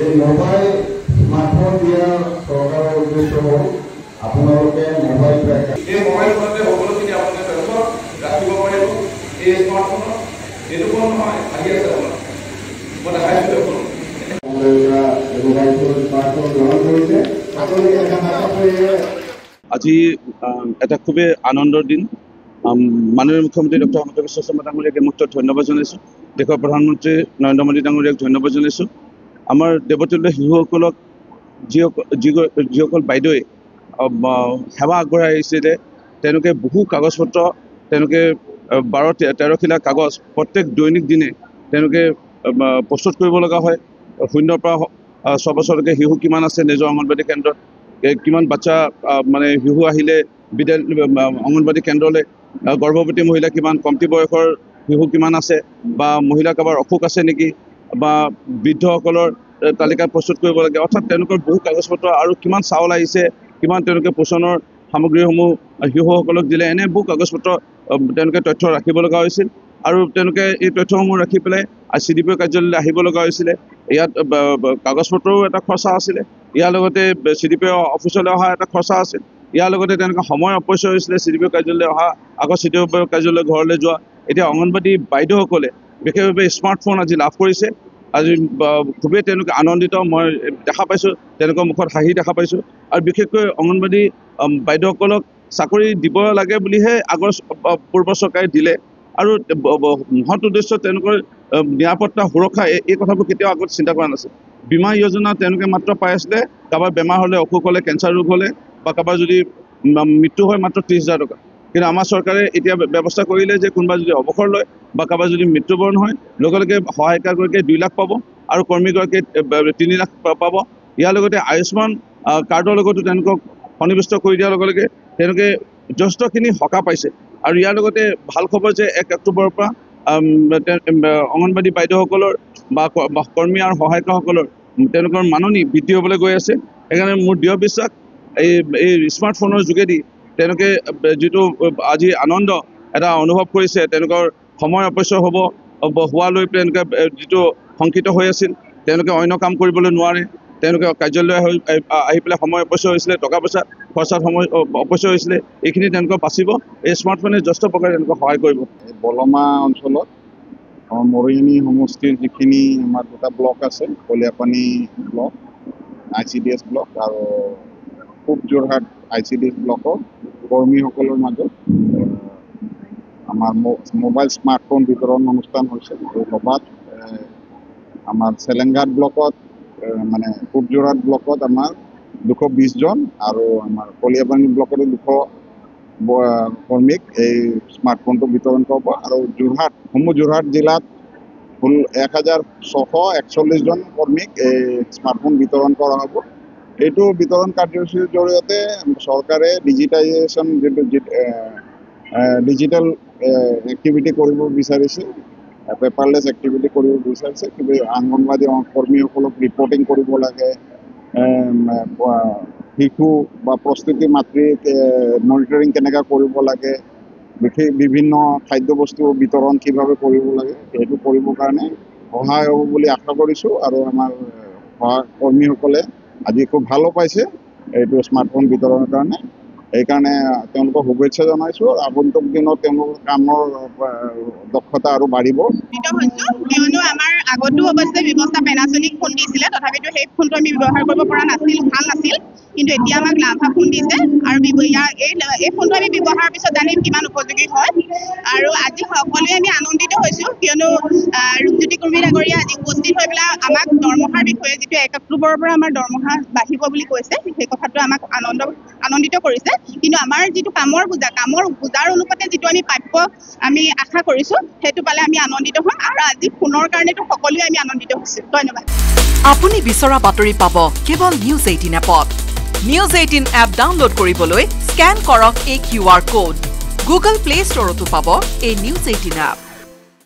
এই mobile smartphone দিয়া সরকারের উদ্দেশ্য হল আপোনালোকে মোবাইল এই মোবাইল ফোনতে সকলোখিনি আপোনালোকে তথ্য ৰাখিব পাৰিব এই স্মাৰ্টফোনত এইটো ফোন নহয় আহি আছে আপোনাৰ মই দেখাইছোঁ আজি এটা খুবই আনন্দৰ দিন মাননীয় মুখ্যমন্ত্ৰী ডক্টৰ হিমন্ত বিশ্ব শৰ্মা ডাঙৰীয়াক মুক্ত ধন্যবাদ জনাইছোঁ দেশৰ প্ৰধানমন্ত্ৰী নৰেন্দ্ৰ মোদী ডাঙৰীয়াক ধন্যবাদ জনাইছোঁ আমাৰ দেৱতুল্য শিশুসকলক যিসকল বাইদেৱে সেৱা আগবঢ়াই আহিছিলে তেওঁলোকে বহু কাগজ পত্ৰ তেওঁলোকে 12-13 খিলা কাগজ প্ৰত্যেক দৈনিক দিনে তেওঁলোকে প্ৰস্তুত কৰিব লগা হয় 0 পৰা 6 বছৰলৈকে শিশু কিমান আছে নিজৰ অংগনবাদী কেন্দ্ৰত কিমান বাচ্চা মানে শিশু আহিলে অংগনবাদী কেন্দ্ৰলৈ গৰ্ভৱতী মহিলা কিমান কমতি বয়সৰ শিশু কিমান আছে বা মহিলা কাৰোবাৰ অসুখ আছে নেকি বা বৃদ্ধসকলৰ তালিকা প্ৰস্তুত কৰিব লাগে অৰ্থাৎ তেওঁলোকৰ বহু কাগজ পত্ৰ আৰু কিমান চাউল আহিছে কিমান তেওঁলোকে পোষণৰ সামগ্ৰীসমূহ শিশুসকলক দিলে এনে বহু কাগজ পত্ৰ তেওঁলোকে তথ্য ৰাখিব লগা হৈছিল আৰু তেওঁলোকে এই তথ্যসমূহ ৰাখি পেলাই CDPO কাৰ্যালয়লৈ আহিব লগা হৈছিলে ইয়াত কাগজ পত্ৰও এটা খৰচা আছিলে ইয়াৰ লগতে CDPO অফিচলৈ অহা এটা খৰচা আছিল ইয়াৰ লগতে তেওঁলোকে সময় অপচয় হৈছিলে CDPO কাৰ্যালয়লৈ অহা আকৌ CDPO কাৰ্যালয়লৈ ঘৰলৈ যোৱা এতিয়া অংগনবাদী বাইদেউসকলে বিশেষভাৱে স্মাৰ্টফোন আজি লাভ কৰিছে আজি খুবেই তেওঁলোকে আনন্দিত মই দেখা পাইছোঁ তেওঁলোকৰ মুখত হাঁহি দেখা পাইছোঁ আৰু বিশেষকৈ অংগনবাদী বাইদেউসকলক চাকৰি দিব লাগে বুলিহে আগৰ পূৰ্ব চৰকাৰে দিলে আৰু মহৎ উদ্দেশ্য তেওঁলোকৰ নিৰাপত্তা সুৰক্ষা এই কথাবোৰ কেতিয়াও আগত চিন্তা কৰা নাছিল বীমা যোজনা তেওঁলোকে মাত্ৰ পাই আছিলে কাৰোবাৰ বেমাৰ হ'লে অসুখ হ'লে কেঞ্চাৰ ৰোগ হ'লে বা কাৰোবাৰ যদি মৃত্যু হয় মাত্ৰ 30,000 টকা কিন্তু আমাৰ চৰকাৰে এতিয়া ব্যৱস্থা কৰিলে যে কোনোবা যদি অৱসৰ লয় বা কাৰোবাৰ যদি মৃত্যুবৰণ হয় লগে লগে সহায়িকাগৰাকীয়ে 2 লাখ পাব আৰু কৰ্মীগৰাকীয়ে 3 লাখ পাব ইয়াৰ লগতে আয়ুষ্মান কাৰ্ডৰ লগতো তেওঁলোকক সন্নিৱিষ্ট কৰি দিয়াৰ লগে লগে তেওঁলোকে যথেষ্টখিনি সকাহ পাইছে আৰু ইয়াৰ লগতে ভাল খবৰ যে 1 অক্টোবৰৰ পৰা অংগনবাদী বাইদেউসকলৰ বা কৰ্মী আৰু সহায়িকাসকলৰ তেওঁলোকৰ মাননি বৃদ্ধি হ'বলৈ গৈ আছে সেইকাৰণে মোৰ দৃঢ় বিশ্বাস এই স্মাৰ্টফোনৰ যোগেদি তেওঁলোকে যিটো আজি আনন্দ এটা অনুভৱ কৰিছে তেওঁলোকৰ সময় অপচয় হোৱা লৈ তেওঁলোকে যিটো শংকিত হৈ আছিল তেওঁলোকে অন্য কাম কৰিবলৈ নোৱাৰে তেওঁলোকে কাৰ্যালয় আহি পেলাই সময় অপচয় হৈছিলে টকা পইচা খৰচাত সময় অপচয় হৈছিলে এইখিনি তেওঁলোকক বাচিব এই স্মাৰ্টফোনে যথেষ্ট প্ৰকাৰে তেওঁলোকক সহায় কৰিব বলমা অঞ্চলত মৰিয়নি সমষ্টিৰ যিখিনি আমাৰ দুটা ব্লক আছে কলিয়াপানী ব্লক ICDS ব্লক আৰু পূব যোৰহাট ICDS ব্লকৰ কৰ্মীসকলৰ মাজত আমাৰ মোবাইল স্মাৰ্টফোন বিতৰণ অনুষ্ঠান হৈছে এই সভাত আমাৰ চেলেংঘাট ব্লকত মানে পূব যোৰহাট ব্লকত আমাৰ 220 জন আৰু আমাৰ কলিয়াপানী ব্লকত 200 কৰ্মীক এই স্মাৰ্টফোনটো বিতৰণ কৰিব আৰু যোৰহাট জিলাত কুল 1641 জন কৰ্মীক এই স্মাৰ্টফোন বিতৰণ কৰা হ'ব এইটো বিতৰণ কাৰ্যসূচীৰ জৰিয়তে চৰকাৰে ডিজিটাইজেশ্যন ডিজিটেল এক্টিভিটি কৰিব বিচাৰিছে পেপাৰলেছ এক্টিভিটি কৰিব বিচাৰিছে কিন্তু অংগনবাদী কৰ্মীসকলক ৰিপৰ্টিং কৰিব লাগে শিশু বা প্ৰস্তুতি মাতৃক মনিটৰিং কেনেকৈ কৰিব লাগে বিভিন্ন খাদ্যবস্তু বিতৰণ কিভাৱে কৰিব লাগে সেইটো কৰিবৰ কাৰণে সহায় হ'ব বুলি আশা কৰিছোঁ আৰু আমাৰ কৰ্মীসকলে আজি খুব ভালো পাইছে এইটো স্মাৰ্টফোন বিতৰণৰ কাৰণে এইকাৰণে তেওঁলোকক শুভেচ্ছা জনাইছোঁ আগন্তুক দিনত তেওঁলোকৰ কামৰ দক্ষতা আৰু বাঢ়িব কিয়নো আমাৰ আগতো অৱশ্যে ব্যৱস্থা পেনাছনিক ফোন দিছিলে তথাপিতো সেই ফোনটো আমি ব্যৱহাৰ কৰিব পৰা নাছিল ভাল নাছিল কিন্তু এতিয়া আমাক লাভা ফোন দিছে আৰু এই ফোনটো আমি ব্যৱহাৰৰ পিছত জানিম কিমান উপযোগী হয় আৰু আজি সকলোৱে আমি আনন্দিত হৈছোঁ কিয়নো ৰূপজ্যোতি কুৰ্মী ডাঙৰীয়া আজি উপস্থিত হৈ পেলাই আমাক দৰমহাৰ বিষয়ে যিটো 1 অক্টোবৰৰ পৰা আমাৰ দৰমহা বাঢ়িব বুলি কৈছে সেই কথাটো আমাক আনন্দিত কৰিছে কিন্তু আমাৰ যিটো কামৰ বোজাৰ অনুপাতে যিটো আমি প্ৰাপ্য আমি আশা কৰিছোঁ সেইটো পালে আমি আনন্দিত হ'ম আৰু আজি ফোনৰ কাৰণেতো সকলোৱে আমি আনন্দিত হৈছোঁ ধন্যবাদ আপুনি বিচৰা বাতৰি পাব কেৱল নিউজ 18 এপত নিউজ 18 এপ ডাউনলোড কৰিবলৈ স্ক্যান কৰক এই QR কোড গুগল প্লে ষ্টৰতো পাব এই নিউজ 18 এপ